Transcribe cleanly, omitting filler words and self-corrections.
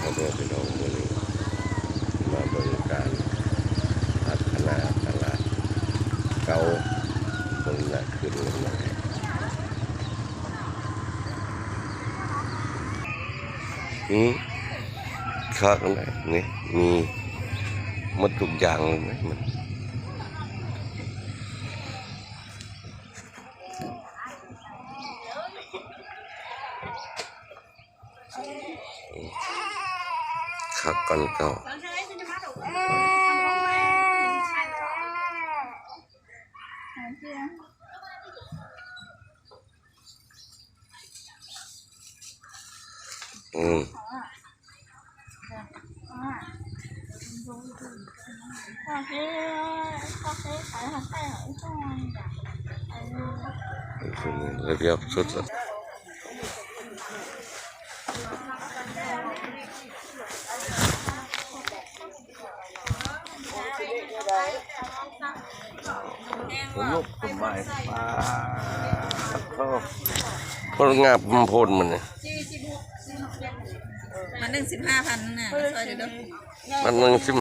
มาเดินไปน้องมือนี้มาบริการพัฒนาตลาดเก่าคนละขึ้นเลยนะค้ากันไหนนี่มีหมดทุกอย่างเลยไหมมันขักกันเก่าเรียบสุดแล้วลูกต้นไม้ปลาพลงาบพลมันเนี่ยมัน15,000น่ะซอยเดี๋ยวมันมัน15